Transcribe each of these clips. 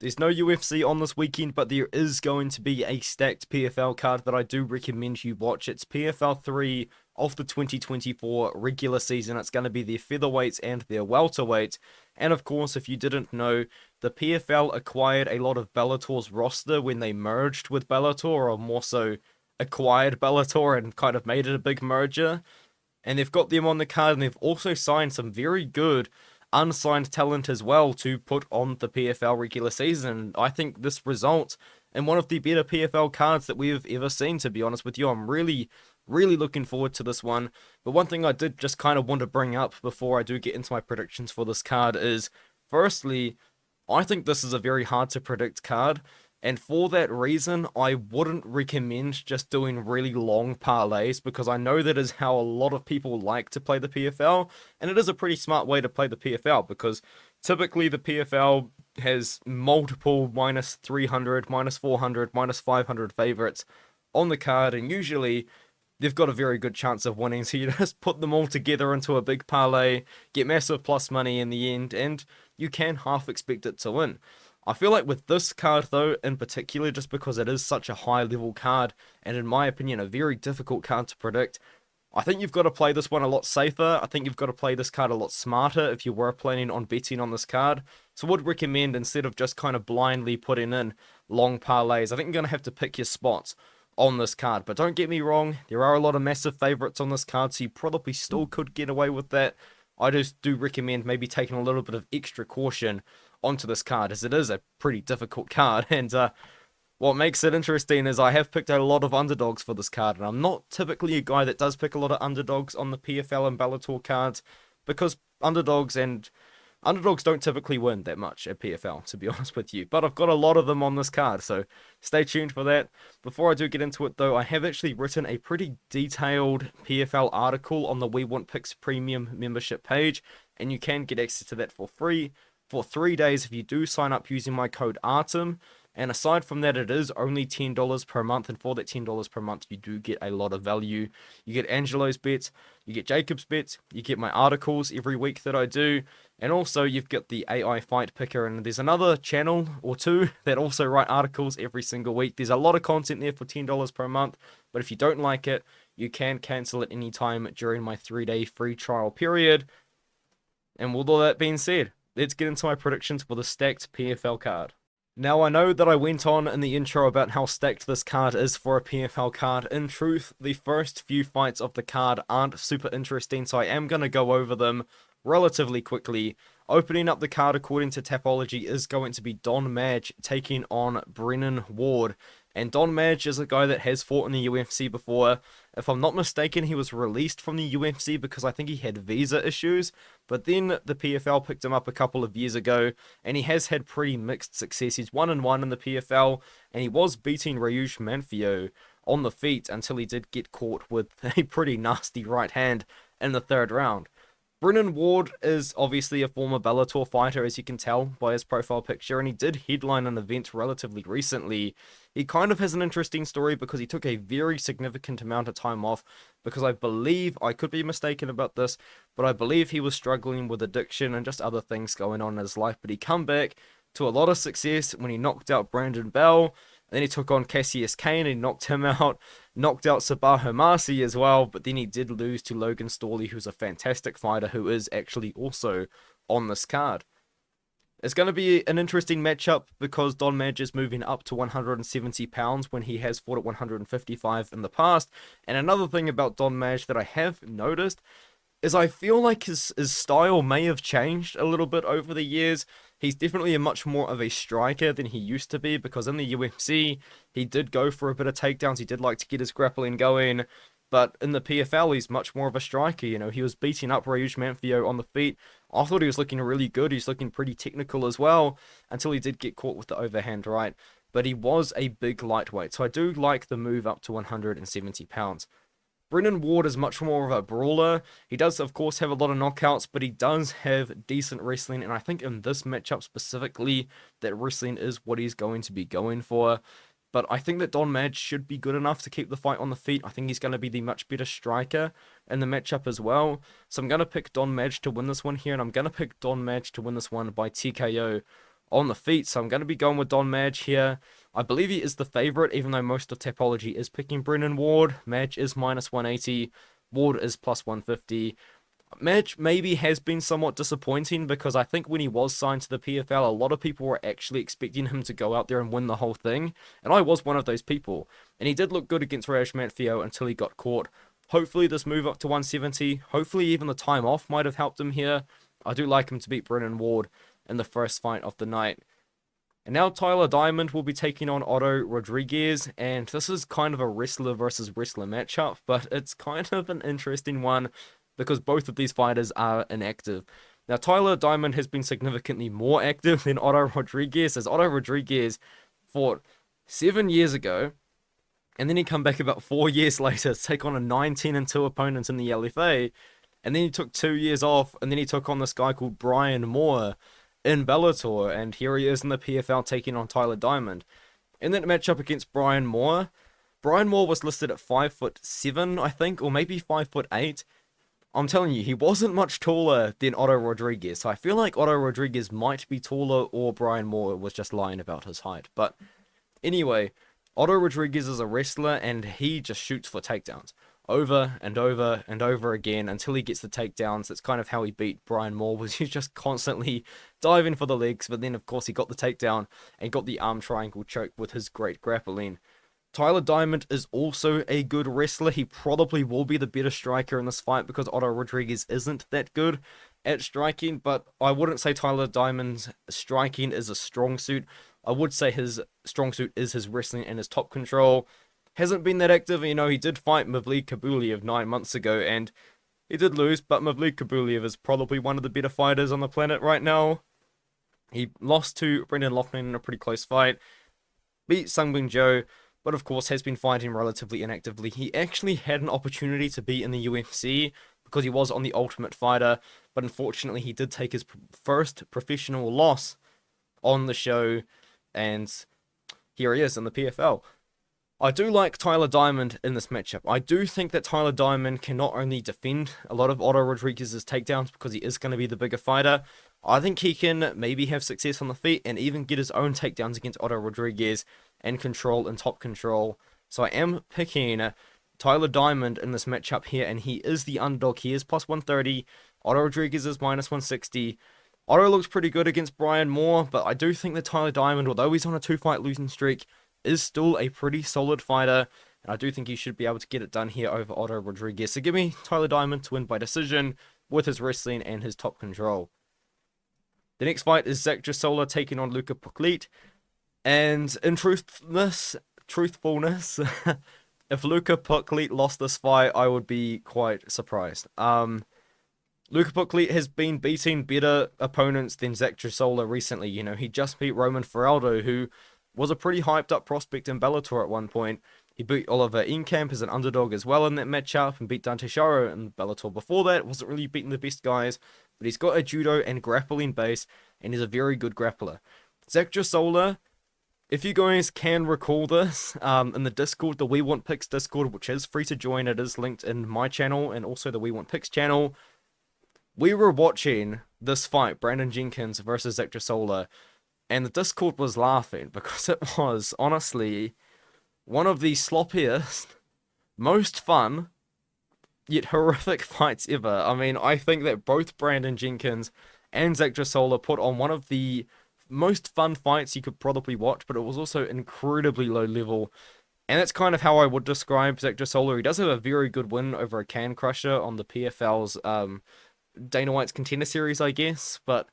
There's no UFC on this weekend, but there is going to be a stacked PFL card that I do recommend you watch. It's PFL 3 of the 2024 regular season. It's going to be their featherweights and their welterweights. And of course, if you didn't know, the PFL acquired a lot of Bellator's roster when they merged with Bellator, or more so acquired Bellator and kind of made it a big merger. And they've got them on the card, and they've also signed some very good unsigned talent as well to put on the PFL regular season. I think this results in one of the better PFL cards that we've ever seen, to be honest with you. I'm really looking forward to this one. But one thing I did just kind of want to bring up before I do get into my predictions for this card is, firstly, I think this is a very hard to predict card. And for that reason, I wouldn't recommend just doing really long parlays, because I know that is how a lot of people like to play the PFL, and it is a pretty smart way to play the PFL, because typically the PFL has multiple minus 300, minus 400, minus 500 favorites on the card, and usually they've got a very good chance of winning, so you just put them all together into a big parlay, get massive plus money in the end, and you can half expect it to win. I feel like with this card, though, in particular, just because it is such a high-level card, and in my opinion, a very difficult card to predict, I think you've got to play this one a lot safer. I think you've got to play this card a lot smarter if you were planning on betting on this card. So I would recommend, instead of just kind of blindly putting in long parlays, I think you're going to have to pick your spots on this card. But don't get me wrong, there are a lot of massive favorites on this card, so you probably still could get away with that. I just do recommend maybe taking a little bit of extra caution onto this card, as it is a pretty difficult card. And what makes it interesting is I have picked out a lot of underdogs for this card, and I'm not typically a guy that does pick a lot of underdogs on the PFL and Bellator cards, because underdogs don't typically win that much at PFL, to be honest with you. But I've got a lot of them on this card, so stay tuned for that. Before I do get into it, though, I have actually written a pretty detailed PFL article on the We Want Picks premium membership page, and you can get access to that for free for 3 days if you do sign up using my code ARTEM. And aside from that, it is only $10 per month, and for that $10 per month, you do get a lot of value. You get Angelo's bets, you get Jacob's bets, you get my articles every week that I do, and also you've got the AI Fight Picker, and there's another channel or two that also write articles every single week. There's a lot of content there for $10 per month, but if you don't like it, you can cancel it anytime during my 3-day free trial period. And with all that being said, let's get into my predictions for the stacked PFL card. Now, I know that I went on in the intro about how stacked this card is for a PFL card. In truth, the first few fights of the card aren't super interesting, so I am going to go over them relatively quickly. Opening up the card according to Tapology is going to be Don Madge taking on Brennan Ward. And Don Madge is a guy that has fought in the UFC before. If I'm not mistaken, he was released from the UFC because I think he had visa issues. But then the PFL picked him up a couple of years ago, and he has had pretty mixed success. He's 1-1 in the PFL, and he was beating Raush Manfio on the feet until he did get caught with a pretty nasty right hand in the third round. Brennan Ward is obviously a former Bellator fighter, as you can tell by his profile picture, and he did headline an event relatively recently. He kind of has an interesting story because he took a very significant amount of time off, because I believe, I could be mistaken about this, but I believe he was struggling with addiction and just other things going on in his life. But he come back to a lot of success when he knocked out Brandon Bell. Then he took on Cassius Kane and knocked him out. Knocked out Sabah Homasi as well, but then he did lose to Logan Storley, who's a fantastic fighter who is actually also on this card. It's going to be an interesting matchup because Don Madge is moving up to 170 pounds when he has fought at 155 in the past. And another thing about Don Madge that I have noticed is I feel like his style may have changed a little bit over the years. He's definitely a much more of a striker than he used to be, because in the UFC, he did go for a bit of takedowns. He did like to get his grappling going. But in the PFL, he's much more of a striker. You know, he was beating up Raush Manfio on the feet. I thought he was looking really good. He's looking pretty technical as well, until he did get caught with the overhand right. But he was a big lightweight, so I do like the move up to 170 pounds. Brennan Ward is much more of a brawler. He does, of course, have a lot of knockouts, but he does have decent wrestling, and I think in this matchup specifically, that wrestling is what he's going to be going for. But I think that Don Madge should be good enough to keep the fight on the feet. I think he's going to be the much better striker in the matchup as well. So I'm going to pick Don Madge to win this one here, and I'm going to pick Don Madge to win this one by TKO on the feet. So I'm going to be going with Don Madge here. I believe he is the favorite, even though most of Tapology is picking Brennan Ward. Madge is minus 180. Ward is plus 150. Madge maybe has been somewhat disappointing because I think when he was signed to the PFL, a lot of people were actually expecting him to go out there and win the whole thing. And I was one of those people. And he did look good against Raj Matfio until he got caught. Hopefully this move up to 170, hopefully even the time off might have helped him here. I do like him to beat Brennan Ward in the first fight of the night. And now Tyler Diamond will be taking on Otto Rodrigues, and this is kind of a wrestler versus wrestler matchup, but it's kind of an interesting one because both of these fighters are inactive. Now Tyler Diamond has been significantly more active than Otto Rodrigues, as Otto Rodrigues fought 7 years ago, and then he come back about 4 years later to take on a 19-2 opponent in the LFA, and then he took 2 years off, and then he took on this guy called Brian Moore in Bellator, and here he is in the PFL taking on Tyler Diamond. In that matchup against Brian Moore was listed at 5'7", I think, or maybe 5'8". I'm telling you, he wasn't much taller than Otto Rodrigues, so I feel like Otto Rodrigues might be taller, or Brian Moore was just lying about his height. But anyway, Otto Rodrigues is a wrestler, and he just shoots for takedowns over and over and over again until he gets the takedowns. That's kind of how he beat Brian Moore, was he just constantly diving for the legs, but then of course he got the takedown and got the arm triangle choke with his great grappling. Tyler Diamond is also a good wrestler. He probably will be the better striker in this fight because Otto Rodrigues isn't that good at striking, but I wouldn't say Tyler Diamond's striking is a strong suit. I would say his strong suit is his wrestling and his top control. Hasn't been that active, you know, he did fight Mavlik Kabuliev 9 months ago, and he did lose, but Mavlik Kabuliev is probably one of the better fighters on the planet right now. He lost to Brendan Loughnane in a pretty close fight, beat Sungbin Joe, but of course has been fighting relatively inactively. He actually had an opportunity to be in the UFC because he was on the Ultimate Fighter, but unfortunately he did take his first professional loss on the show, and here he is in the PFL. I do like Tyler Diamond in this matchup. I do think that Tyler Diamond can not only defend a lot of Otto Rodrigues' takedowns because he is going to be the bigger fighter, I think he can maybe have success on the feet and even get his own takedowns against Otto Rodrigues and control and top control. So I am picking Tyler Diamond in this matchup here, and he is the underdog. He is plus 130. Otto Rodrigues is minus 160. Otto looks pretty good against Brian Moore, but I do think that Tyler Diamond, although he's on a 2-fight losing streak, is still a pretty solid fighter, and I do think he should be able to get it done here over Otto Rodrigues. So give me Tyler Diamond to win by decision with his wrestling and his top control. The next fight is Zach Juusola taking on Luca Poclit, and in truthfulness, if Luca Poclit lost this fight, I would be quite surprised. Luca Poclit has been beating better opponents than Zach Juusola recently. You know, he just beat Roman Feraldo, who was a pretty hyped up prospect in Bellator at one point. He beat Oliver Enkamp as an underdog as well in that matchup, and beat Dante Charo in Bellator before that. Wasn't really beating the best guys, but he's got a judo and grappling base, and he's a very good grappler. Zach Juusola, if you guys can recall this, in the Discord, the We Want Picks Discord, which is free to join, it is linked in my channel and also the We Want Picks channel. We were watching this fight, Brandon Jenkins versus Zach Juusola, and the Discord was laughing because it was, honestly, one of the sloppiest, most fun, yet horrific fights ever. I mean, I think that both Brandon Jenkins and Zach Juusola put on one of the most fun fights you could probably watch, but it was also incredibly low level. And that's kind of how I would describe Zach Juusola. He does have a very good win over a Can Crusher on the PFL's Dana White's Contender Series, I guess, but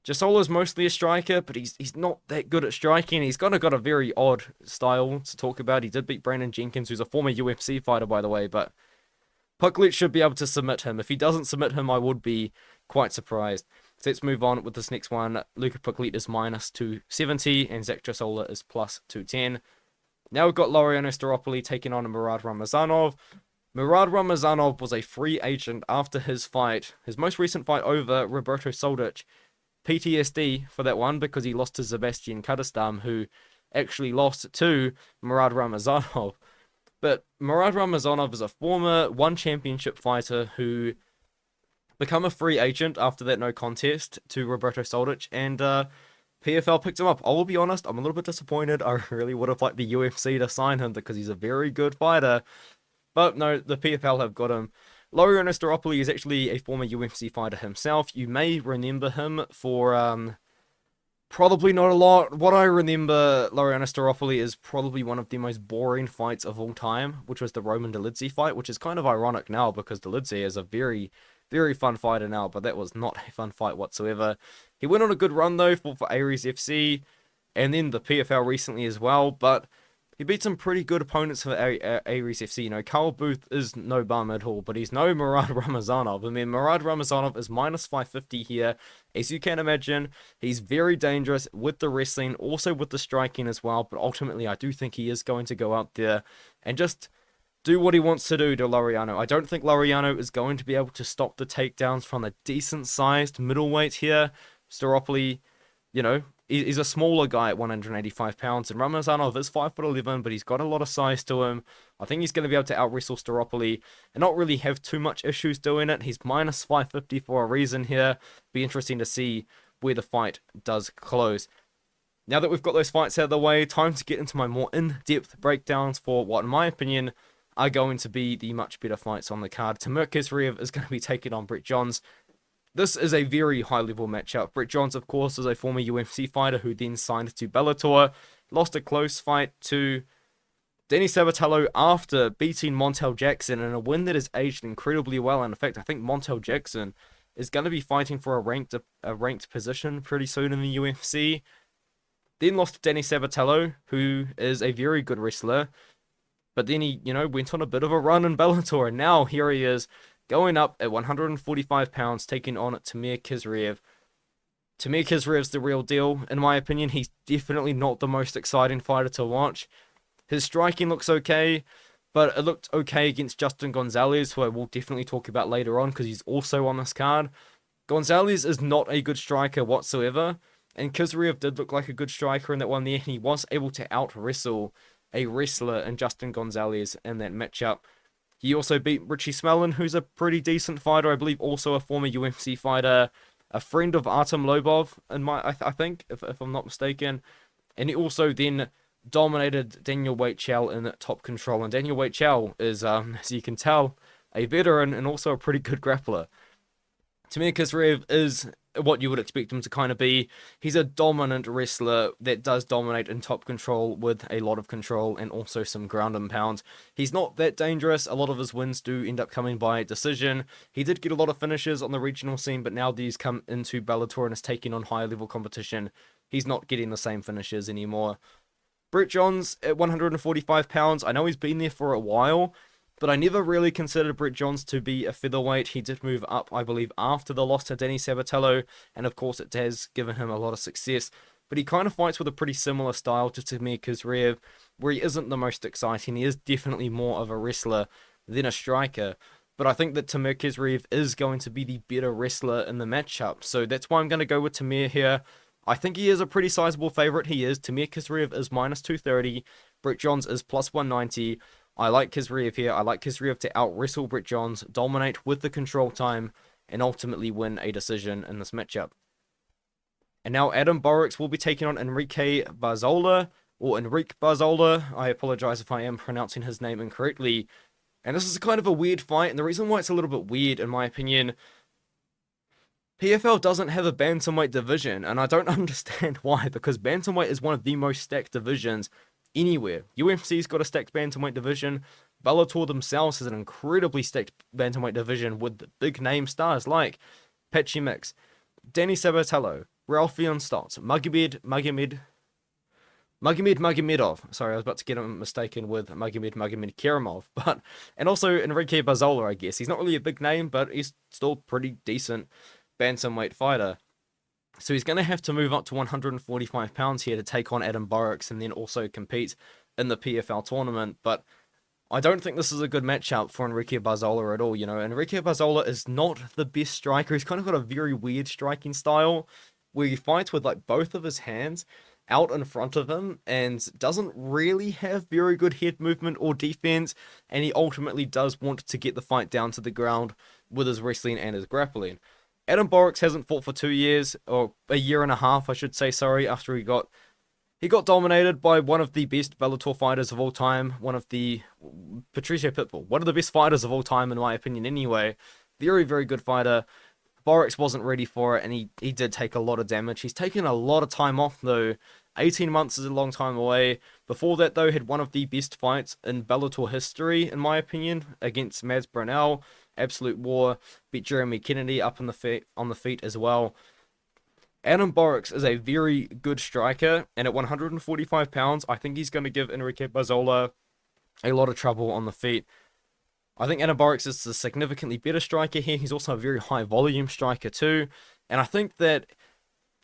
Juusola's mostly a striker, but he's not that good at striking. He's kind of got a very odd style to talk about. He did beat Brandon Jenkins, who's a former UFC fighter, by the way, but Poclit should be able to submit him. If he doesn't submit him, I would be quite surprised. So let's move on with this next one. Luca Poclit is minus 270, and Zach Juusola is plus 210. Now we've got Laureno Staropoli taking on Murad Ramazanov. Murad Ramazanov was a free agent after his fight, his most recent fight over Roberto Soldic. PTSD for that one because he lost to Sebastian Kadastam, who actually lost to Murad Ramazanov. But Murad Ramazanov is a former one championship fighter who become a free agent after that no contest to Roberto Soldic, and PFL picked him up. I will be honest, I'm a little bit disappointed. I really would have liked the UFC to sign him because he's a very good fighter. But no, the PFL have got him. Laureno Staropoli is actually a former UFC fighter himself. You may remember him for probably not a lot. What I remember Laureno Staropoli is probably one of the most boring fights of all time, which was the Roman Dolidze fight, which is kind of ironic now because Dolidze is a very, very fun fighter now, but that was not a fun fight whatsoever. He went on a good run though for Ares FC and then the PFL recently as well, but he beat some pretty good opponents for Ares FC. You know, Carl Booth is no bum at all, but he's no Murad Ramazanov. I mean, Murad Ramazanov is minus 550 here. As you can imagine, he's very dangerous with the wrestling, also with the striking as well, but ultimately I do think he is going to go out there and just do what he wants to do to Laureano. I don't think Laureano is going to be able to stop the takedowns from a decent-sized middleweight here. Staropoli, you know, he's a smaller guy at 185 pounds, and Ramazanov is 5'11", but he's got a lot of size to him. I think he's going to be able to out-wrestle Staropoli and not really have too much issues doing it. He's minus 550 for a reason here. Be interesting to see where the fight does close. Now that we've got those fights out of the way, time to get into my more in-depth breakdowns for what, in my opinion, are going to be the much better fights on the card. Timur Khizriev is going to be taking on Brett Johns. This is a very high-level matchup. Brett Johns, of course, is a former UFC fighter who then signed to Bellator, lost a close fight to Danny Sabatello after beating Montel Jackson in a win that has aged incredibly well. And in fact, I think Montel Jackson is going to be fighting for a ranked position pretty soon in the UFC. Then lost to Danny Sabatello, who is a very good wrestler. But then he, you know, went on a bit of a run in Bellator, and now here he is, going up at 145 pounds, taking on Timur Khizriev. Timur Khizriev's the real deal. In my opinion, he's definitely not the most exciting fighter to watch. His striking looks okay, but it looked okay against Justin Gonzalez, who I will definitely talk about later on because he's also on this card. Gonzalez is not a good striker whatsoever, and Khizriev did look like a good striker in that one there, and he was able to out-wrestle a wrestler in Justin Gonzalez in that matchup. He also beat Richie Smellin, who's a pretty decent fighter. I believe also a former UFC fighter, a friend of Artem Lobov, I think, if I'm not mistaken. And he also then dominated Daniel Weichel in top control. And Daniel Weichel is, as you can tell, a veteran and also a pretty good grappler. Timur Khizriev is what you would expect him to kind of be. He's a dominant wrestler that does dominate in top control with a lot of control and also some ground and pound. He's not that dangerous. A lot of his wins do end up coming by decision. He did get a lot of finishes on the regional scene, but now these come into Bellator and is taking on higher level competition. He's not getting the same finishes anymore. Brett Johns at 145 pounds. I know he's been there for a while, but I never really considered Brett Johns to be a featherweight. He did move up, I believe, after the loss to Danny Sabatello, and of course it has given him a lot of success. But he kind of fights with a pretty similar style to Timur Khizriev, where he isn't the most exciting. He is definitely more of a wrestler than a striker. But I think that Timur Khizriev is going to be the better wrestler in the matchup. So that's why I'm going to go with Timur here. I think he is a pretty sizable favorite. He is. Timur Khizriev is minus 230. Brett Johns is plus 190. I like Khizriev here. I like Khizriev to out-wrestle Brett Johns, dominate with the control time, and ultimately win a decision in this matchup. And now Adam Borics will be taking on Enrique Barzola, or Enrique Barzola. I apologize if I am pronouncing his name incorrectly. And this is kind of a weird fight, and the reason why it's a little bit weird, in my opinion, PFL doesn't have a bantamweight division, and I don't understand why, because bantamweight is one of the most stacked divisions anywhere. UFC's got a stacked bantamweight division. Bellator themselves has an incredibly stacked bantamweight division with big name stars like Patchy Mix, Danny Sabatello, Ralphion Stotts, Magomedov. Sorry, I was about to get him mistaken with Magomed Kerimov. And also Enrique Barzola, I guess. He's not really a big name, but he's still pretty decent bantamweight fighter. So he's going to have to move up to 145 pounds here to take on Adam Borics and then also compete in the PFL tournament. But I don't think this is a good matchup for Enrique Barzola at all. You know, Enrique Barzola is not the best striker. He's kind of got a very weird striking style where he fights with like both of his hands out in front of him and doesn't really have very good head movement or defense. And he ultimately does want to get the fight down to the ground with his wrestling and his grappling. Adam Borics hasn't fought for 2 years, or a year and a half, I should say, sorry, after he got dominated by one of the best Bellator fighters of all time, one of the Patricio Pitbull, one of the best fighters of all time in my opinion anyway. Very, very good fighter. Borics wasn't ready for it, and he did take a lot of damage. He's taken a lot of time off, though. 18 months is a long time away. Before that, though, had one of the best fights in Bellator history, in my opinion, against Madge Brunel. Absolute war. Beat Jeremy Kennedy up on the feet as well. Adam Borics is a very good striker, and at 145 pounds, I think he's going to give Enrique Barzola a lot of trouble on the feet. I think Adam Borics is a significantly better striker here. He's also a very high volume striker too. And I think that,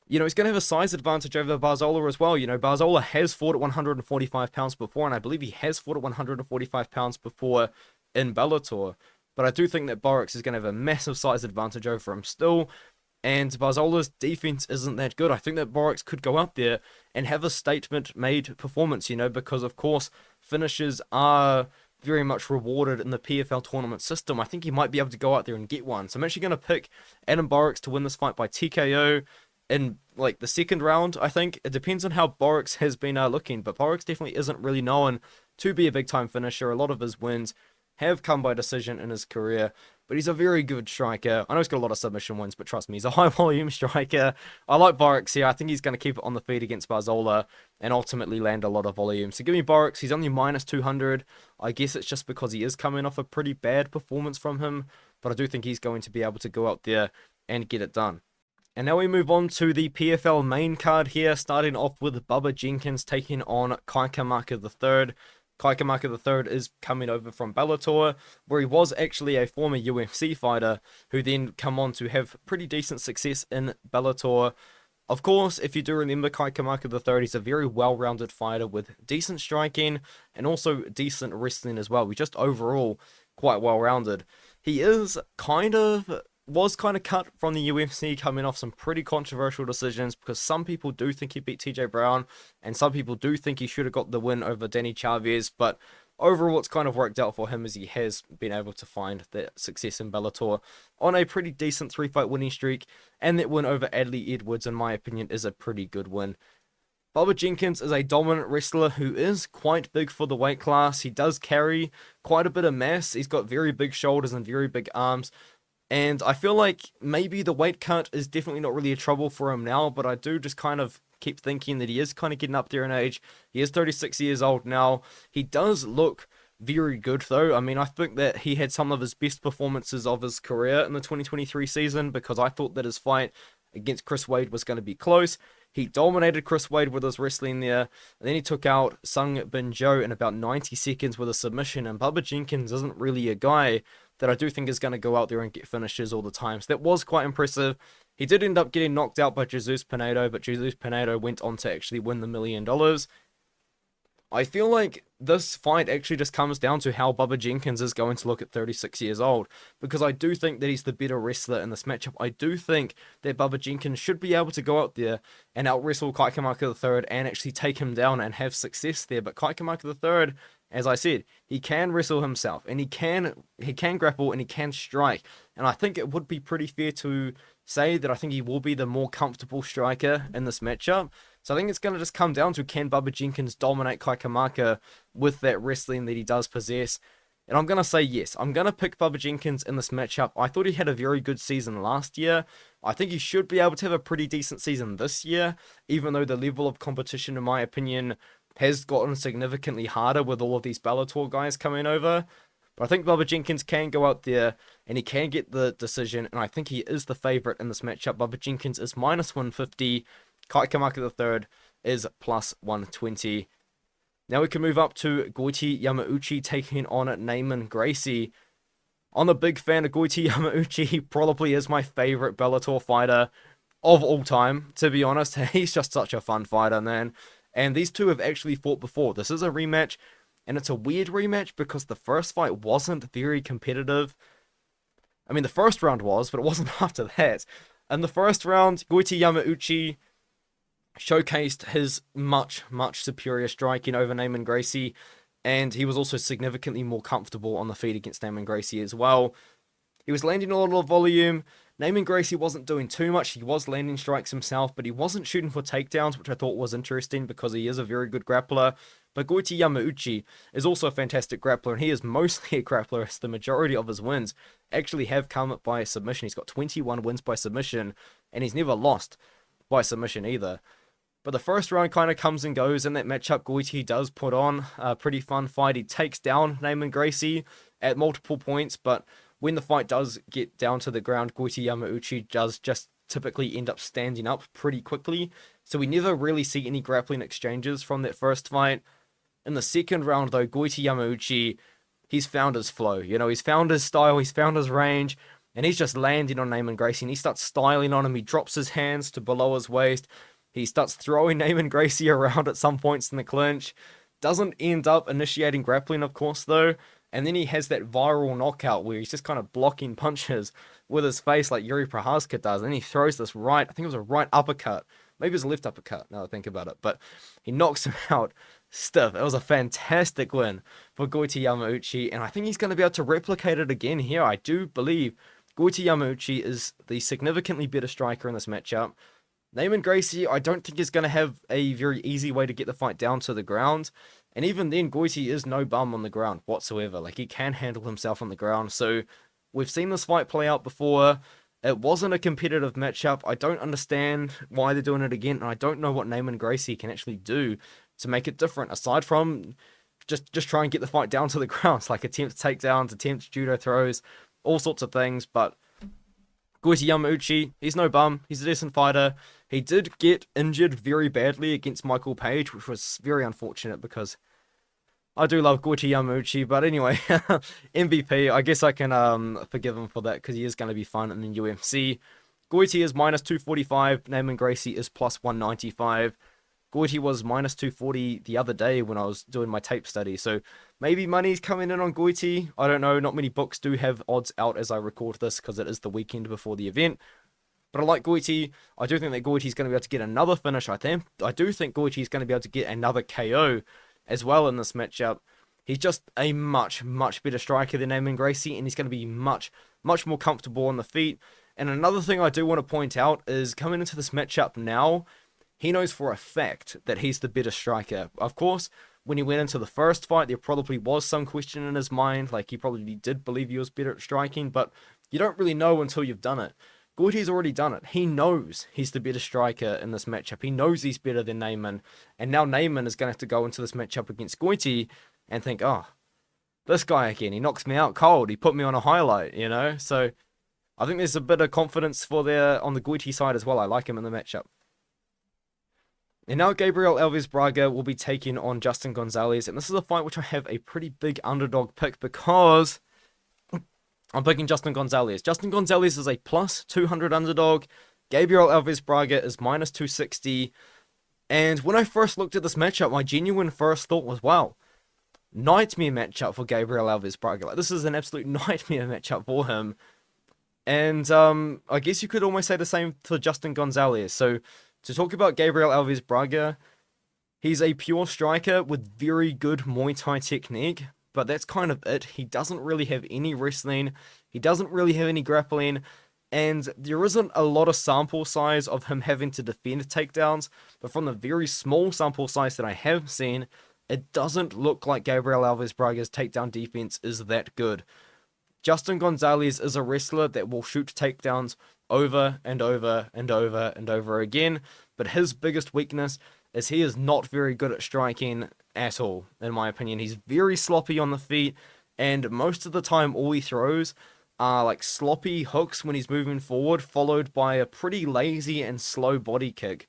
he's going to have a size advantage over Barzola as well. Barzola has fought at 145 pounds before, and I believe he has fought at 145 pounds before in Bellator. But I do think that Borics is going to have a massive size advantage over him still. And Barzola's defense isn't that good. I think that Borics could go out there and have a statement-made performance, because, of course, finishes are very much rewarded in the PFL tournament system. I think he might be able to go out there and get one. So I'm actually going to pick Adam Borics to win this fight by TKO in, the second round, I think. It depends on how Borics has been looking, but Borics definitely isn't really known to be a big-time finisher. A lot of his wins have come by decision in his career, but he's a very good striker. I know he's got a lot of submission wins, but trust me, he's a high-volume striker. I like Borics here. I think he's going to keep it on the feet against Barzola and ultimately land a lot of volume. So give me Borics. He's only minus 200. I guess it's just because he is coming off a pretty bad performance from him, but I do think he's going to be able to go out there and get it done. And now we move on to the PFL main card here, starting off with Bubba Jenkins taking on Kamaka III. Kamaka III is coming over from Bellator, where he was actually a former UFC fighter who then come on to have pretty decent success in Bellator. Of course, if you do remember Kamaka III, he's a very well-rounded fighter with decent striking and also decent wrestling as well. He's just overall quite well-rounded. He was kind of cut from the UFC, coming off some pretty controversial decisions, because some people do think he beat TJ Brown, and some people do think he should have got the win over Danny Chavez, but overall it's kind of worked out for him, as he has been able to find that success in Bellator on a pretty decent 3-fight winning streak, and that win over Adley Edwards, in my opinion, is a pretty good win. Bubba Jenkins is a dominant wrestler who is quite big for the weight class. He does carry quite a bit of mass. He's got very big shoulders and very big arms. And I feel like maybe the weight cut is definitely not really a trouble for him now, but I do just kind of keep thinking that he is kind of getting up there in age. He is 36 years old now. He does look very good, though. I mean, I think that he had some of his best performances of his career in the 2023 season, because I thought that his fight against Chris Wade was going to be close. He dominated Chris Wade with his wrestling there, and then he took out Sung Bin Jo in about 90 seconds with a submission, and Bubba Jenkins isn't really a guy that I do think is going to go out there and get finishes all the time. So that was quite impressive. He did end up getting knocked out by Jesus Pinedo, but Jesus Pinedo went on to actually win the $1 million. I feel like this fight actually just comes down to how Bubba Jenkins is going to look at 36 years old, because I do think that he's the better wrestler in this matchup. I do think that Bubba Jenkins should be able to go out there and out-wrestle Kamaka III and actually take him down and have success there. But Kamaka III, as I said, he can wrestle himself, and he can grapple, and he can strike. And I think it would be pretty fair to say that I think he will be the more comfortable striker in this matchup. So I think it's going to just come down to, can Bubba Jenkins dominate Kamaka with that wrestling that he does possess? And I'm going to say yes. I'm going to pick Bubba Jenkins in this matchup. I thought he had a very good season last year. I think he should be able to have a pretty decent season this year, even though the level of competition, in my opinion, has gotten significantly harder with all of these Bellator guys coming over. But I think Bubba Jenkins can go out there and he can get the decision, and I think he is the favorite in this matchup. Bubba Jenkins is minus 150. Kamaka III is plus 120. Now we can move up to Goiti Yamauchi taking on Neiman Gracie. I'm a big fan of Goiti Yamauchi. He probably is my favorite Bellator fighter of all time, to be honest. He's just such a fun fighter, man. And these two have actually fought before. This is a rematch, and it's a weird rematch because the first fight wasn't very competitive. I mean, the first round was, but it wasn't after that. In the first round, Goiti Yamauchi showcased his much superior striking over Neiman Gracie, and he was also significantly more comfortable on the feet against Neiman Gracie as well. He was landing a lot of volume, Neiman Gracie wasn't doing too much. He was landing strikes himself, but he wasn't shooting for takedowns, which I thought was interesting because he is a very good grappler. But Goiti Yamauchi is also a fantastic grappler, and he is mostly a grappler as the majority of his wins actually have come by submission. He's got 21 wins by submission, and he's never lost by submission either. But the first round kind of comes and goes in that matchup. Goiti does put on a pretty fun fight. He takes down Neiman Gracie at multiple points, but when the fight does get down to the ground, Goiti Yamauchi does just typically end up standing up pretty quickly. So we never really see any grappling exchanges from that first fight. In the second round, though, Goiti Yamauchi, he's found his flow. You know, he's found his style, he's found his range, and he's just landing on Neiman Gracie, and he starts styling on him. He drops his hands to below his waist. He starts throwing Neiman Gracie around at some points in the clinch. Doesn't end up initiating grappling, of course, though. And then he has that viral knockout where he's just kind of blocking punches with his face like Yuri Prochazka does. And then he throws this right, I think it was a right uppercut. Maybe it was a left uppercut, now that I think about it. But he knocks him out stiff. It was a fantastic win for Goiti Yamauchi. And I think he's going to be able to replicate it again here. I do believe Goiti Yamauchi is the significantly better striker in this matchup. Neiman Gracie, I don't think is going to have a very easy way to get the fight down to the ground. And even then, Goiti is no bum on the ground whatsoever. Like, he can handle himself on the ground. So, we've seen this fight play out before. It wasn't a competitive matchup. I don't understand why they're doing it again. And I don't know what Neiman Gracie can actually do to make it different. Aside from just try and get the fight down to the ground. Like, attempt takedowns, attempt judo throws, all sorts of things. But Goiti Yamauchi, he's no bum. He's a decent fighter. He did get injured very badly against Michael Page, which was very unfortunate because I do love Goiti Yamauchi. But anyway, MVP, I guess I can forgive him for that because he is going to be fun in the UFC. Goiti is minus 245. Neiman Gracie is plus 195. Goiti was minus 240 the other day when I was doing my tape study. So maybe money's coming in on Goiti. I don't know. Not many books do have odds out as I record this because it is the weekend before the event. But I like Goiti. I do think that Goiti's going to be able to get another finish, I do think Goiti's going to be able to get another KO as well in this matchup. He's just a much, much better striker than Neiman Gracie, and he's going to be much, much more comfortable on the feet. And another thing I do want to point out is coming into this matchup now, he knows for a fact that he's the better striker. Of course, when he went into the first fight, there probably was some question in his mind. Like, he probably did believe he was better at striking, but you don't really know until you've done it. Goiti's already done it. He knows he's the better striker in this matchup. He knows he's better than Neiman. And now Neiman is going to have to go into this matchup against Goiti and think, oh, this guy again, he knocks me out cold. He put me on a highlight, you know? So I think there's a bit of confidence on the Goiti side as well. I like him in the matchup. And now Gabriel Alves Braga will be taking on Justin Gonzalez. And this is a fight which I have a pretty big underdog pick because I'm picking Justin Gonzalez. Justin Gonzalez is a plus 200 underdog. Gabriel Alves Braga is minus 260. And when I first looked at this matchup, my genuine first thought was, wow, nightmare matchup for Gabriel Alves Braga. Like, this is an absolute nightmare matchup for him. And I guess you could almost say the same for Justin Gonzalez. So to talk about Gabriel Alves Braga, he's a pure striker with very good Muay Thai technique. But that's kind of it. He doesn't really have any wrestling. He doesn't really have any grappling. And there isn't a lot of sample size of him having to defend takedowns. But from the very small sample size that I have seen, it doesn't look like Gabriel Alves Braga's takedown defense is that good. Justin Gonzalez is a wrestler that will shoot takedowns over and over and over and over again. But his biggest weakness is he is not very good at striking at all, in my opinion. He's very sloppy on the feet, and most of the time all he throws are like sloppy hooks when he's moving forward, followed by a pretty lazy and slow body kick.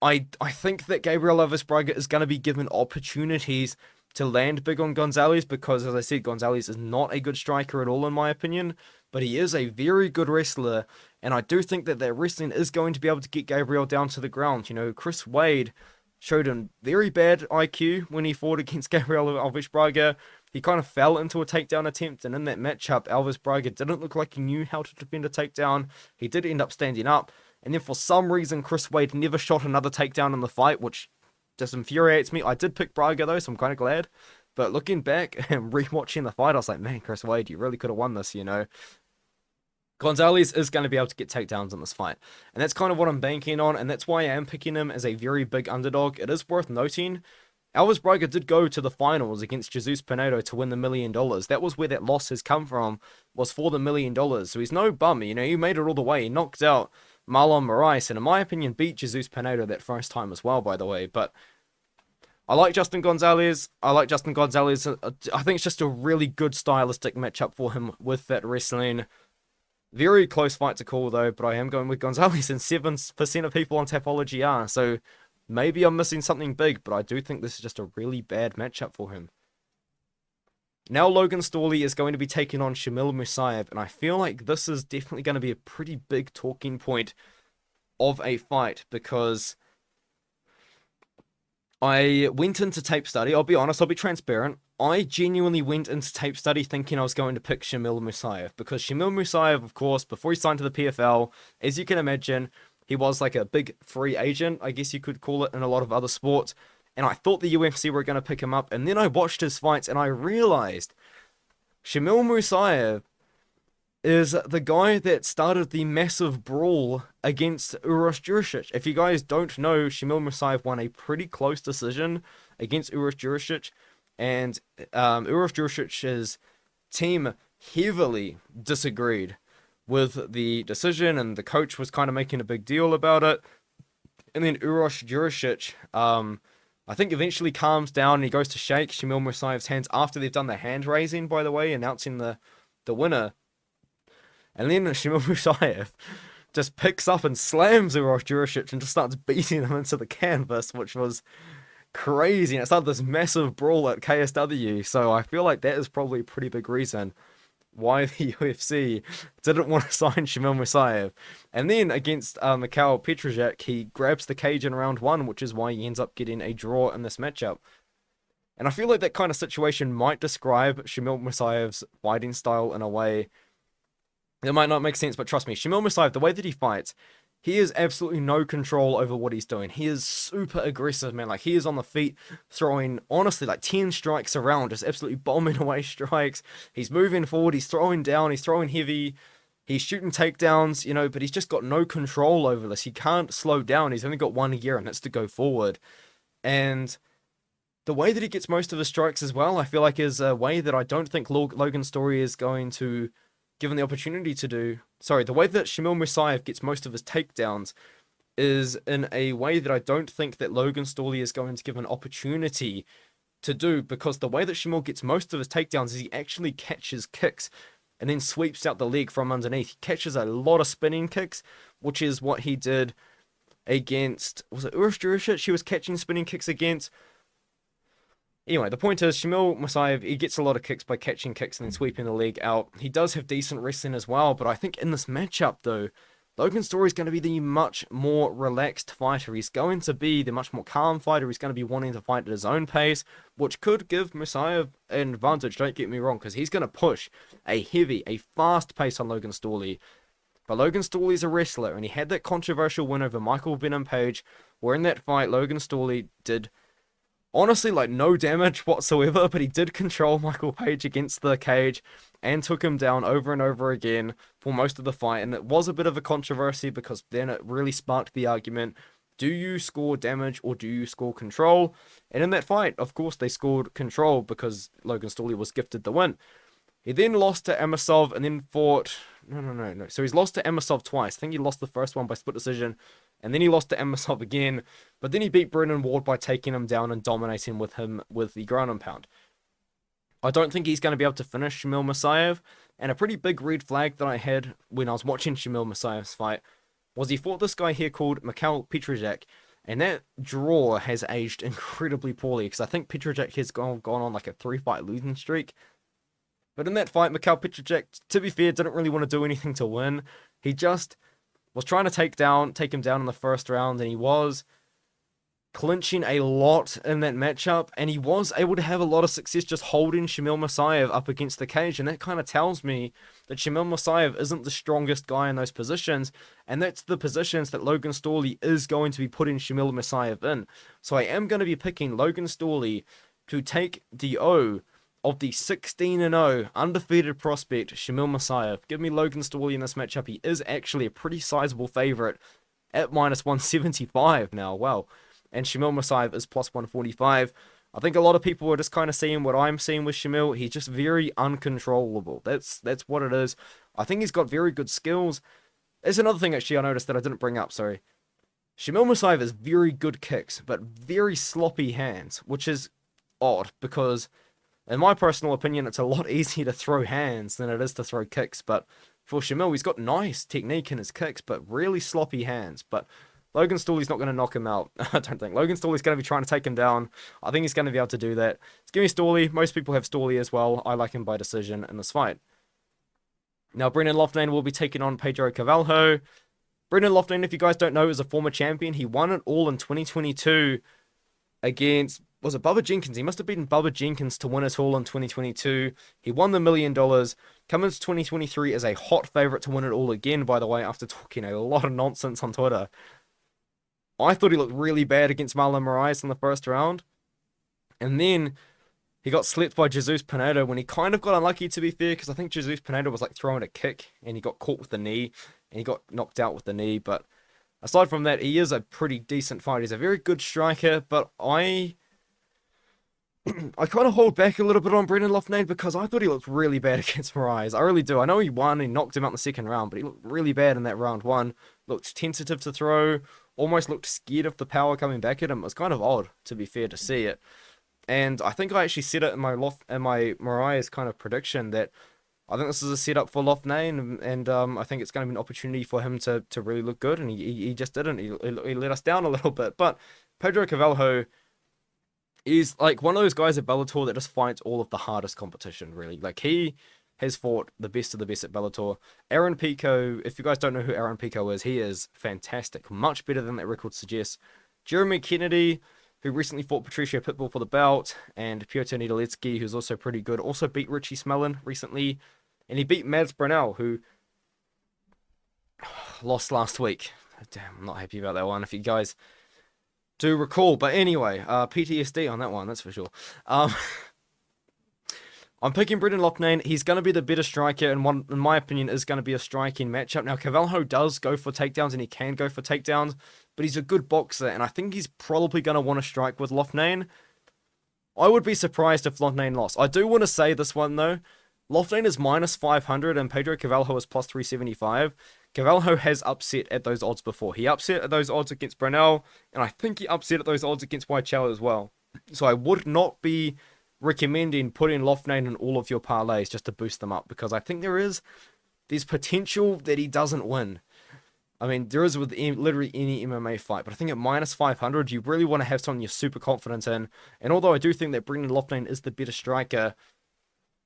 I think that Gabriel Alves Braga is going to be given opportunities to land big on Gonzalez because, as I said, Gonzalez is not a good striker at all, in my opinion, but he is a very good wrestler, and I do think that their wrestling is going to be able to get Gabriel down to the ground. You know, Chris Wade showed a very bad IQ when he fought against Gabriel Alves Braga. He kind of fell into a takedown attempt, and in that matchup, Alves Braga didn't look like he knew how to defend a takedown. He did end up standing up, and then for some reason, Chris Wade never shot another takedown in the fight, which just infuriates me. I did pick Braga though, so I'm kind of glad. But looking back and rewatching the fight, I was like, man, Chris Wade, you really could have won this, you know. Gonzalez is going to be able to get takedowns in this fight. And that's kind of what I'm banking on, and that's why I am picking him as a very big underdog. It is worth noting, Alves Braga did go to the finals against Jesus Pinedo to win the $1 million. That was where that loss has come from, was for the $1 million. So he's no bum, you know, he made it all the way. He knocked out Marlon Moraes, and in my opinion, beat Jesus Pinedo that first time as well, by the way. But I like Justin Gonzalez. I think it's just a really good stylistic matchup for him with that wrestling. Very close fight to call, though, but I am going with Gonzalez, and 7% of people on Tapology are, so maybe I'm missing something big, but I do think this is just a really bad matchup for him. Now Logan Storley is going to be taking on Shamil Musaev, and I feel like this is definitely going to be a pretty big talking point of a fight, because I went into tape study. I'll be honest, I'll be transparent. I genuinely went into tape study thinking I was going to pick Shamil Musaev, because Shamil Musaev, of course, before he signed to the PFL, as you can imagine, he was like a big free agent, I guess you could call it, in a lot of other sports, and I thought the UFC were going to pick him up, and then I watched his fights, and I realized Shamil Musaev is the guy that started the massive brawl against Uros Jurisic. If you guys don't know, Shamil Musaev won a pretty close decision against Uros Jurisic, and Uros Jurisic's team heavily disagreed with the decision, and the coach was kind of making a big deal about it. And then Uros Jurisic, I think, eventually calms down, and he goes to shake Shamil Musaev's hands after they've done the hand raising, by the way, announcing the winner. And then Shamil Musaev just picks up and slams Uros Jurisic and just starts beating him into the canvas, which was crazy. And it started this massive brawl at KSW. So I feel like that is probably a pretty big reason why the UFC didn't want to sign Shamil Musaev. And then against Mikhail Petrozek, he grabs the cage in round 1, which is why he ends up getting a draw in this matchup. And I feel like that kind of situation might describe Shamil Musaev's fighting style in a way. It might not make sense, but trust me, Shamil Musaev, the way that he fights, he has absolutely no control over what he's doing. He is super aggressive, man. Like, he is on the feet throwing, honestly, like 10 strikes around, just absolutely bombing away strikes. He's moving forward, he's throwing down, he's throwing heavy, he's shooting takedowns, you know, but he's just got no control over this. He can't slow down. He's only got one gear, and that's to go forward. And the way that he gets most of his strikes as well, I feel like is a way that I don't think Logan Storley is going to given the opportunity to do. Sorry, the way that Shamil Musaev gets most of his takedowns is in a way that I don't think that Logan Storley is going to give an opportunity to do, because the way that Shamil gets most of his takedowns is he actually catches kicks and then sweeps out the leg from underneath. He catches a lot of spinning kicks, which is what he did against, was it Uros Jurisic he was catching spinning kicks against? Anyway, the point is, Shamil Musaev, he gets a lot of kicks by catching kicks and then sweeping the leg out. He does have decent wrestling as well, but I think in this matchup, though, Logan Storley is going to be the much more relaxed fighter. He's going to be the much more calm fighter. He's going to be wanting to fight at his own pace, which could give Musaev an advantage, don't get me wrong, because he's going to push a fast pace on Logan Storley. But Logan Storley's a wrestler, and he had that controversial win over Michael Venom Page, where in that fight, Logan Storley did honestly, like, no damage whatsoever, but he did control Michael Page against the cage and took him down over and over again for most of the fight. And it was a bit of a controversy, because then it really sparked the argument, do you score damage or do you score control? And in that fight, of course, they scored control because Logan Storley was gifted the win. He then lost to Amasov and then fought... No. So he's lost to Amasov twice. I think he lost the first one by split decision, and then he lost to Amasov again, but then he beat Brennan Ward by taking him down and dominating with him with the ground and pound. I don't think he's going to be able to finish Shamil Musaev, and a pretty big red flag that I had when I was watching Shamil Musaev's fight was he fought this guy here called Mikhail Petrozek, and that draw has aged incredibly poorly, because I think Petrozek has gone on like a 3-fight losing streak. But in that fight, Mikhail Petrozek, to be fair, didn't really want to do anything to win. He just was trying to take him down in the first round, and he was clinching a lot in that matchup, and he was able to have a lot of success just holding Shamil Musaev up against the cage, and that kind of tells me that Shamil Musaev isn't the strongest guy in those positions, and that's the positions that Logan Storley is going to be putting Shamil Musaev in. So I am going to be picking Logan Storley to take the O of the 16-0 undefeated prospect, Shamil Musaev. Give me Logan Storley in this matchup. He is actually a pretty sizable favourite at -175 now. Wow. And Shamil Musaev is +145. I think a lot of people are just kind of seeing what I'm seeing with Shamil. He's just very uncontrollable. That's what it is. I think he's got very good skills. There's another thing actually I noticed that I didn't bring up, sorry. Shamil Musaev has very good kicks, but very sloppy hands, which is odd because, in my personal opinion, it's a lot easier to throw hands than it is to throw kicks. But for Shamil, he's got nice technique in his kicks, but really sloppy hands. But Logan Storley's not going to knock him out. I don't think. Logan Storley's going to be trying to take him down. I think he's going to be able to do that. Let's give me Storley. Most people have Storley as well. I like him by decision in this fight. Now, Brennan Loughnane will be taking on Pedro Carvalho. Brennan Loughnane, if you guys don't know, is a former champion. He won it all in 2022 against, was it Bubba Jenkins? He must have beaten Bubba Jenkins to win it all in 2022. He won the $1 million. Coming into 2023 as a hot favourite to win it all again, by the way, after talking a lot of nonsense on Twitter. I thought he looked really bad against Marlon Moraes in the first round. And then he got slept by Jesus Pinedo when he kind of got unlucky, to be fair, because I think Jesus Pinedo was like throwing a kick and he got caught with the knee and he got knocked out with the knee. But aside from that, he is a pretty decent fighter. He's a very good striker, but I kind of hold back a little bit on Brennan Loughnane because I thought he looked really bad against Moraes. I really do. I know he won and knocked him out in the second round, but he looked really bad in that round one. Looked tentative to throw, almost looked scared of the power coming back at him. It was kind of odd, to be fair, to see it. And I think I actually said it in my Moraes kind of prediction that I think this is a setup for Loughnane, and I think it's going to be an opportunity for him to really look good, and he just didn't. He let us down a little bit. But Pedro Carvalho is like one of those guys at Bellator that just fights all of the hardest competition, really. Like, he has fought the best of the best at Bellator. Aaron Pico, if you guys don't know who Aaron Pico is, he is fantastic. Much better than that record suggests. Jeremy Kennedy, who recently fought Patricio Pitbull for the belt, and Piotr Nedoletsky, who's also pretty good, also beat Richie Smellin recently, and he beat Mads Brunel, who lost last week. Damn, I'm not happy about that one, if you guys do recall. But anyway, PTSD on that one, that's for sure. I'm picking Brennan Loughnane. He's going to be the better striker, and one, in my opinion, is going to be a striking matchup. Now, Carvalho does go for takedowns, and he can go for takedowns, but he's a good boxer, and I think he's probably going to want to strike with Loughnane. I would be surprised if Loughnane lost. I do want to say this one, though. Loughnane is -500, and Pedro Carvalho is +375. Carvalho has upset at those odds before. He upset at those odds against Brunel, and I think he upset at those odds against Weichel as well. So I would not be recommending putting Loughnane in all of your parlays just to boost them up, because I think there's potential that he doesn't win. I mean, there is with literally any MMA fight, but I think at -500, you really want to have someone you're super confident in. And although I do think that Brennan Loughnane is the better striker,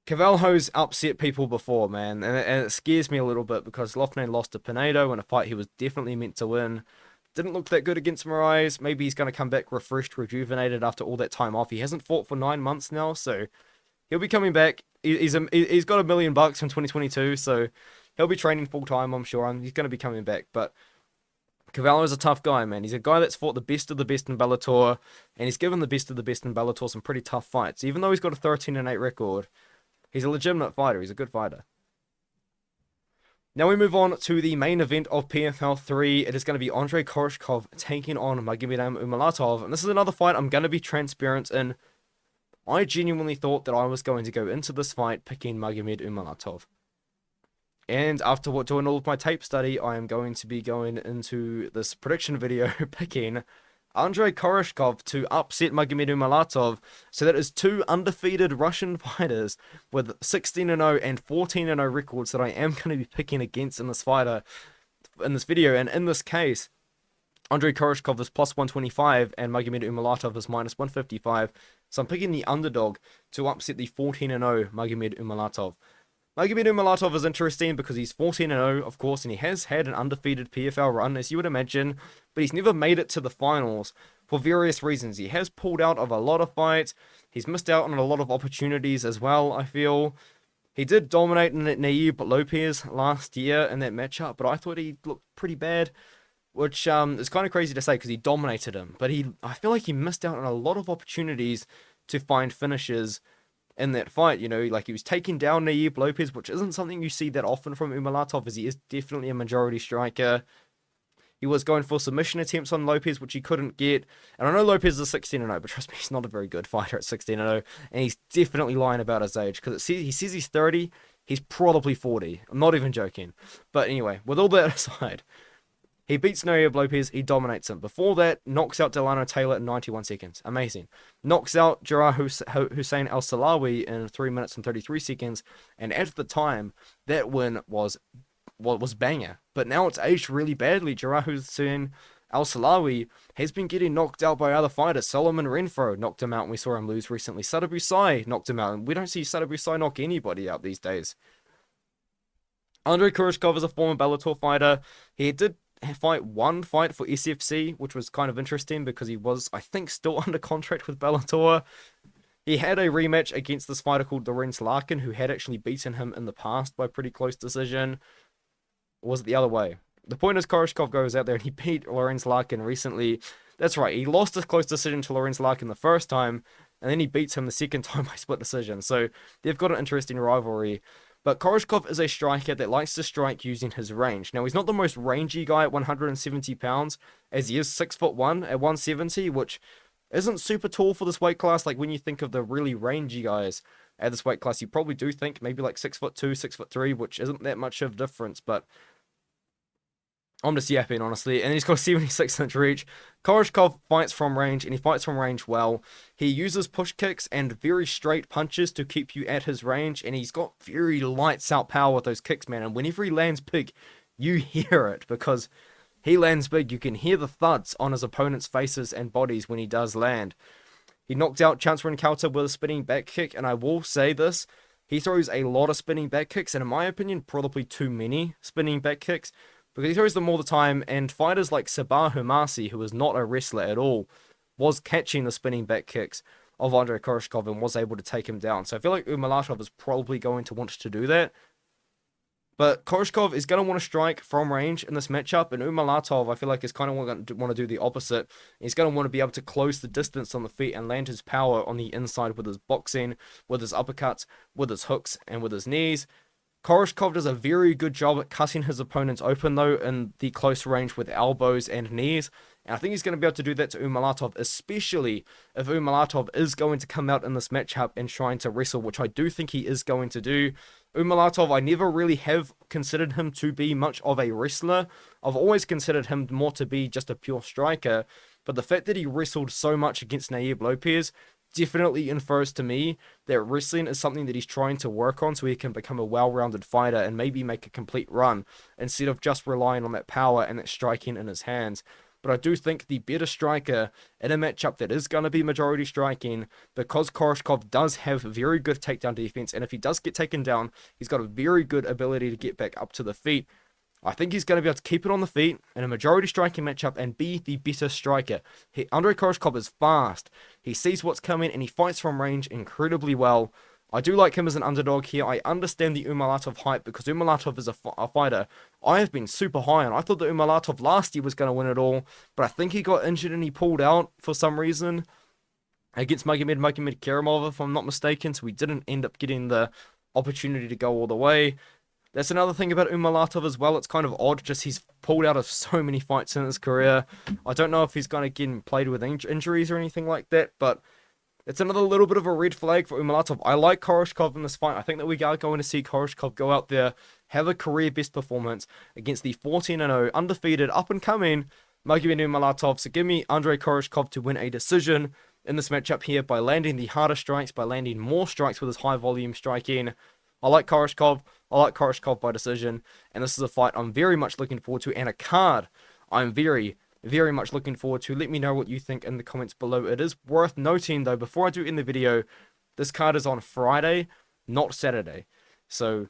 Carvalho's upset people before, man, and it scares me a little bit because Loughnane lost to Pinedo in a fight he was definitely meant to win. Didn't look that good against Moraes. Maybe he's going to come back refreshed, rejuvenated after all that time off. He hasn't fought for 9 months now, so he'll be coming back. He's got $1 million from 2022, so he'll be training full time, I'm sure. He's going to be coming back. But Carvalho's a tough guy, man. He's a guy that's fought the best of the best in Bellator, and he's given the best of the best in Bellator some pretty tough fights. Even though he's got a 13-8 record, he's a legitimate fighter. He's a good fighter. Now we move on to the main event of PFL 3. It is going to be Andrei Koreshkov taking on Magomed Umalatov. And this is another fight I'm going to be transparent in. I genuinely thought that I was going to go into this fight picking Magomed Umalatov. And after doing all of my tape study, I am going to be going into this prediction video picking Andrei Koreshkov to upset Magomed Umalatov. So that is two undefeated Russian fighters with 16-0 and 14-0 records that I am going to be picking against in this fighter, in this video. And in this case, Andrei Koreshkov is +125 and Magomed Umalatov is -155. So I'm picking the underdog to upset the 14-0 Magomed Umalatov. Magomed Umalatov is interesting because he's 14-0, of course, and he has had an undefeated PFL run, as you would imagine, but he's never made it to the finals for various reasons. He has pulled out of a lot of fights. He's missed out on a lot of opportunities as well, I feel. He did dominate in Neiman Lopez last year in that matchup, but I thought he looked pretty bad, which is kind of crazy to say because he dominated him. But I feel like he missed out on a lot of opportunities to find finishes in that fight. You know, like he was taking down Neiman Lopez, which isn't something you see that often from Umalatov, as he is definitely a majority striker. He was going for submission attempts on Lopez, which he couldn't get. And I know Lopez is 16-0, but trust me, he's not a very good fighter at 16-0. And he's definitely lying about his age, because he says he's 30. He's probably 40. I'm not even joking. But anyway, with all that aside, he beats Neiman Lopez. He dominates him. Before that, knocks out Delano Taylor in 91 seconds. Amazing. Knocks out Jarrah Hussein El Salawi in 3 minutes and 33 seconds. And at the time, that win was banger. But now it's aged really badly. Jarrah Hussein El Salawi has been getting knocked out by other fighters. Solomon Renfro knocked him out, and we saw him lose recently. Sadabusai knocked him out, and we don't see Sadabusai knock anybody out these days. Andrei Koreshkov is a former Bellator fighter. He did fight one fight for SFC, which was kind of interesting because he was, I think, still under contract with Bellator. He had a rematch against this fighter called Lorenz Larkin, who had actually beaten him in the past by pretty close decision. Or was it the other way? The point is, Koreshkov goes out there and he beat Lorenz Larkin recently. That's right, he lost a close decision to Lorenz Larkin the first time, and then he beats him the second time by split decision. So they've got an interesting rivalry. But Koreshkov is a striker that likes to strike using his range. Now, he's not the most rangy guy at 170 pounds, as he is 6'1" at 170, which isn't super tall for this weight class. Like, when you think of the really rangy guys at this weight class, you probably do think maybe like 6'2", 6'3", which isn't that much of a difference, but I'm just yapping, honestly. And he's got a 76-inch reach. Koreshkov fights from range, and he fights from range well. He uses push kicks and very straight punches to keep you at his range, and he's got very lights-out power with those kicks, man. And whenever he lands big, you hear it, because he lands big. You can hear the thuds on his opponent's faces and bodies when he does land. He knocked out Chancellor Encountер with a spinning back kick, and I will say this, he throws a lot of spinning back kicks, and in my opinion, probably too many spinning back kicks, because he throws them all the time, and fighters like Sabah Humasi, who is not a wrestler at all, was catching the spinning back kicks of Andrei Koreshkov and was able to take him down. So I feel like Umalatov is probably going to want to do that. But Koreshkov is going to want to strike from range in this matchup, and Umalatov, I feel like, is kind of going to want to do the opposite. He's going to want to be able to close the distance on the feet and land his power on the inside with his boxing, with his uppercuts, with his hooks, and with his knees. Koreshkov does a very good job at cutting his opponents open, though, in the close range with elbows and knees. And I think he's going to be able to do that to Umalatov, especially if Umalatov is going to come out in this matchup and trying to wrestle, which I do think he is going to do. Umalatov, I never really have considered him to be much of a wrestler. I've always considered him more to be just a pure striker. But the fact that he wrestled so much against Neiman Lopez definitely infers to me that wrestling is something that he's trying to work on so he can become a well-rounded fighter and maybe make a complete run instead of just relying on that power and that striking in his hands. But I do think the better striker in a matchup that is going to be majority striking, because Koreshkov does have very good takedown defense, and if he does get taken down, he's got a very good ability to get back up to the feet. I think he's going to be able to keep it on the feet in a majority striking matchup and be the better striker. Andrei Koreshkov is fast. He sees what's coming and he fights from range incredibly well. I do like him as an underdog here. I understand the Umalatov hype because Umalatov is a fighter I have been super high on. I thought that Umalatov last year was going to win it all, but I think he got injured and he pulled out for some reason against Magomed Karamov, if I'm not mistaken, so he didn't end up getting the opportunity to go all the way. That's another thing about Umalatov as well. It's kind of odd, just he's pulled out of so many fights in his career. I don't know if he's going to get played with injuries or anything like that, but it's another little bit of a red flag for Umalatov. I like Koreshkov in this fight. I think that we are going to see Koreshkov go out there, have a career best performance against the 14-0, undefeated, up-and-coming Magomed Umalatov. So give me Andrei Koreshkov to win a decision in this matchup here by landing the harder strikes, by landing more strikes with his high-volume striking. I like Koreshkov. I like Koreshkov by decision, and this is a fight I'm very much looking forward to, and a card I'm very much looking forward to. Let me know what you think in the comments below. It is worth noting, though, before I do end the video, this card is on Friday, not Saturday. So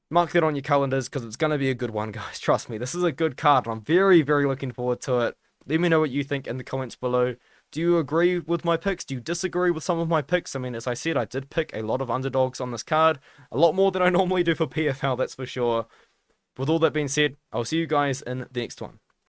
mark that on your calendars, because it's going to be a good one, guys. Trust me, this is a good card, and I'm very looking forward to it. Let me know what you think in the comments below. Do you agree with my picks? Do you disagree with some of my picks? I mean, as I said, I did pick a lot of underdogs on this card. A lot more than I normally do for PFL, that's for sure. With all that being said, I'll see you guys in the next one.